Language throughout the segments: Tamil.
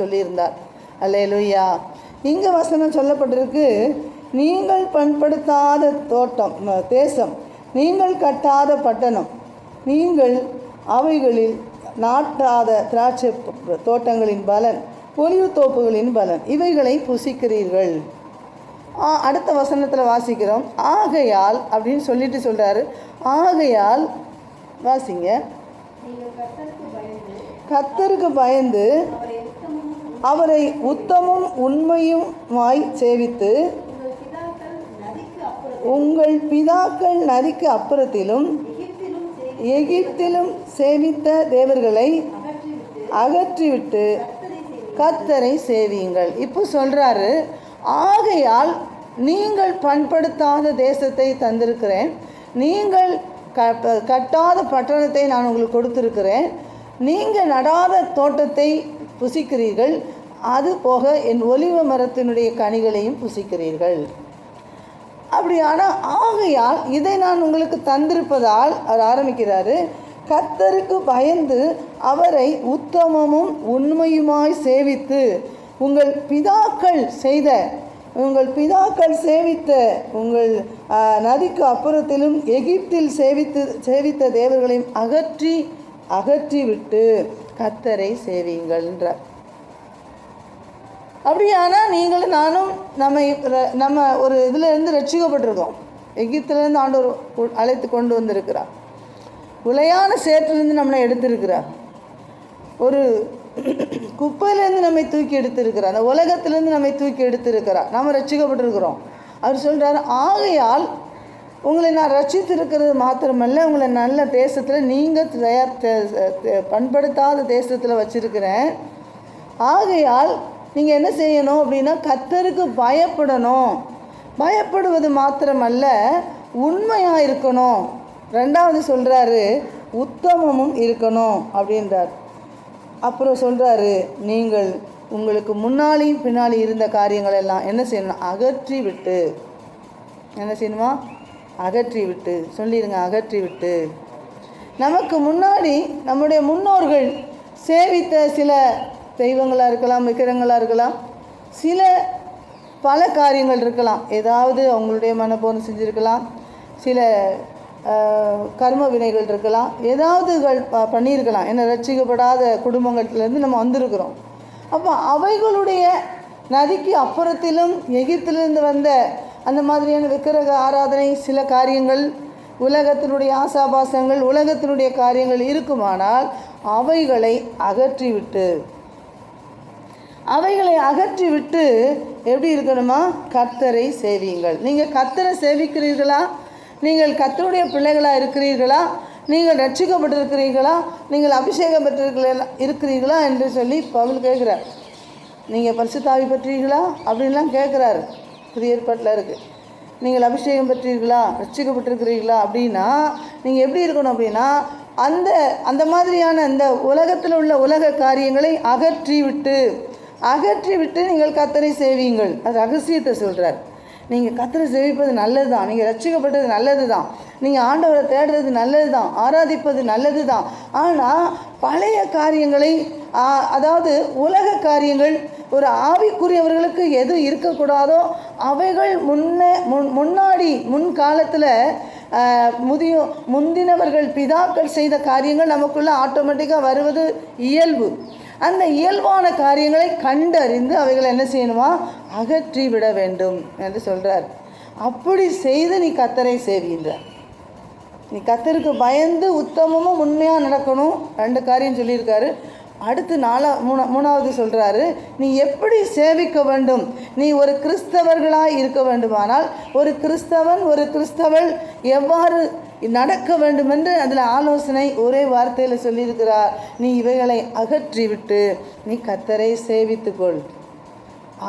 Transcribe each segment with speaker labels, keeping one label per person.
Speaker 1: சொல்லியிருந்தார். அல்லேலூயா. இங்கே வசனம் சொல்லப்பட்டிருக்கு, நீங்கள் பண்படுத்தாத தோட்டம் தேசம், நீங்கள் கட்டாத பட்டணம், நீங்கள் அவைகளில் நாட்டாத திராட்சை தோட்டங்களின் பலன், ஒலிவு தோப்புகளின் பலன், இவைகளை புசிக்கிறீர்கள். அடுத்த வசனத்தில் வாசிக்கிறோம், ஆகையால் அப்படின்னு சொல்லிட்டு சொல்கிறாரு. ஆகையால் வாசிங்க. கர்த்தருக்கு பயந்து அவரை உத்தமும் உண்மையுமாய் சேவித்து உங்கள் பிதாக்கள் நதிக்கு அப்புறத்திலும் எகிப்திலும் சேவித்த தேவர்களை அகற்றிவிட்டு கர்த்தரை சேவியுங்கள். இப்போ சொல்கிறாரு, ஆகையால் நீங்கள் பண்படுத்தாத தேசத்தை தந்திருக்கிறேன், நீங்கள் கட்டாத பட்டணத்தை நான் உங்களுக்கு கொடுத்துருக்கிறேன், நீங்கள் நடாத தோட்டத்தை புசிக்கிறீர்கள், அது போக என் ஒலிவ மரத்தினுடைய கனிகளையும் புசிக்கிறீர்கள். அப்படியான ஆகையால் இதை நான் உங்களுக்கு தந்திருப்பதால் அவர் ஆரம்பிக்கிறாரு, கர்த்தருக்கு பயந்து அவரை உத்தமமும் உண்மையுமாய் சேவித்து உங்கள் பிதாக்கள் சேவித்த உங்கள் நதிக்கு அப்புறத்திலும் எகிப்தில் சேவித்த தேவர்களையும் அகற்றிவிட்டு கர்த்தரை சேவியுங்கள்ன்றார். அப்படியானால் நீங்களும் நானும் நம்ம ஒரு இதில் இருந்து ரட்சிக்கப்பட்டிருக்கோம். எகிப்திலேருந்து ஆண்டவர் அழைத்து கொண்டு வந்திருக்கிறார். உலையான சேற்றிலிருந்து நம்மளை எடுத்திருக்கிறார். ஒரு குப்பையிலேருந்து நம்மை தூக்கி எடுத்திருக்கிறார். அந்த உலகத்திலேருந்து நம்மை தூக்கி எடுத்திருக்கிறார். நாம் ரட்சிக்கப்பட்டிருக்கிறோம். அவர் சொல்கிறார், ஆகையால் உங்களை நான் ரட்சித்திருக்கிறது மாத்திரமல்ல, உங்களை நல்ல தேசத்தில் நீங்கள் பண்படுத்தாத தேசத்தில் வச்சுருக்கிறேன். ஆகையால் நீங்கள் என்ன செய்யணும் அப்படின்னா, கர்த்தருக்கு பயப்படணும். பயப்படுவது மாத்திரமல்ல, உண்மையாக இருக்கணும். ரெண்டாவது சொல்கிறாரு, உத்தமமும் இருக்கணும் அப்படின்றார். அப்புறம் சொல்கிறாரு, நீங்கள் உங்களுக்கு முன்னாலேயும் பின்னாடி இருந்த காரியங்கள் எல்லாம் என்ன செய்யணும், அகற்றி விட்டு. என்ன செய்யணுமா? அகற்றி விட்டு. சொல்லிடுங்க, அகற்றி விட்டு. நமக்கு முன்னாடி நம்முடைய முன்னோர்கள் சேவித்த சில தெய்வங்களாக இருக்கலாம், விக்கிரங்களாக இருக்கலாம், பல காரியங்கள் இருக்கலாம். ஏதாவது அவங்களுடைய மனப்போன செஞ்சுருக்கலாம், சில கர்ம வினைகள் இருக்கலாம், ஏதாவது பண்ணியிருக்கலாம். ஏன்னா ரட்சிக்கப்படாத குடும்பங்கள்லேருந்து நம்ம வந்திருக்கிறோம். அப்போ அவைகளுடைய நதிக்கு அப்புறத்திலும் எகிப்திலிருந்து வந்த அந்த மாதிரியான விக்கிரக ஆராதனை, சில காரியங்கள், உலகத்தினுடைய ஆசாபாசங்கள், உலகத்தினுடைய காரியங்கள் இருக்குமானால் அவைகளை அகற்றிவிட்டு எப்படி இருக்கணுமா? கர்த்தரை சேவியுங்கள். நீங்கள் கர்த்தரை சேவிக்கிறீர்களா? நீங்கள் கர்த்தருடைய பிள்ளைகளாக இருக்கிறீர்களா? நீங்கள் ரட்சிக்கப்பட்டிருக்கிறீர்களா? நீங்கள் அபிஷேகம் இருக்கிறீர்களா என்று சொல்லி பவுல் கேட்குறார். நீங்கள் பரிசுத்த ஆவி பெற்றீர்களா அப்படின்லாம் கேட்குறாரு. புதிய ஏற்பாட்டில் இருக்குது. நீங்கள் அபிஷேகம் பெற்றீர்களா, ரட்சிக்கப்பட்டிருக்கிறீர்களா அப்படின்னா நீங்கள் எப்படி இருக்கணும் அப்படின்னா, அந்த மாதிரியான அந்த உலகத்தில் உள்ள உலக காரியங்களை அகற்றிவிட்டு நீங்கள் கர்த்தரை சேவியுங்கள். அது ரகசியத்தை சொல்கிறார். நீங்கள் கர்த்தரை சேவிப்பது நல்லது தான், நீங்கள் ரட்சிக்கப்பட்டது நல்லது தான், நீங்கள் ஆண்டவரை தேடுறது நல்லது தான், ஆராதிப்பது நல்லது தான். ஆனால் பழைய காரியங்களை, அதாவது உலக காரியங்கள், ஒரு ஆவிக்குரியவர்களுக்கு எது இருக்கக்கூடாதோ அவைகள் முன்காலத்தில் முந்தினவர்கள் பிதாக்கள் செய்த காரியங்கள் நமக்குள்ளே ஆட்டோமேட்டிக்காக வருவது இயல்பு. அந்த இயல்பான காரியங்களை கண்டறிந்து அவைகளை என்ன செய்யணுமா? அகற்றி விட வேண்டும் என்று சொல்கிறார். அப்படி செய்து நீ கர்த்தரை சேவின்றார். நீ கர்த்தருக்கு பயந்து உத்தமமும் உண்மையாக நடக்கணும். 2 காரியம் சொல்லியிருக்காரு. அடுத்து மூணாவது சொல்கிறாரு, நீ எப்படி சேவிக்க வேண்டும். நீ ஒரு கிறிஸ்தவர்களாக இருக்க வேண்டுமானால் ஒரு கிறிஸ்தவள் எவ்வாறு நடக்க வேண்டும் என்று அதில் ஆலோசனை ஒரே வார்த்தையில் சொல்லியிருக்கிறார். நீ இவைகளை அகற்றிவிட்டு நீ கர்த்தரை சேவித்துக்கொள்.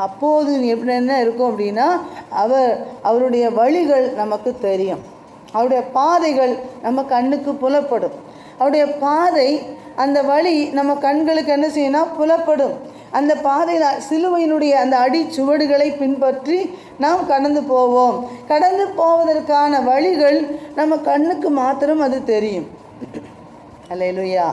Speaker 1: அப்போது நீ எப்படி என்ன இருக்கும் அப்படின்னா, அவருடைய வழிகள் நமக்கு தெரியும், அவருடைய பாதைகள் நம்ம கண்ணுக்கு புலப்படும். அவருடைய பாதை, அந்த வழி நம்ம கண்களுக்கு என்ன செய்யணும், புலப்படும். அந்த பாதையில் சிலுவையினுடைய அந்த அடிச்சுவடுகளை பின்பற்றி நாம் கடந்து போவோம். கடந்து போவதற்கான வழிகள் நம்ம கண்ணுக்கு மாத்திரம் அது தெரியும். அல்லேலூயா.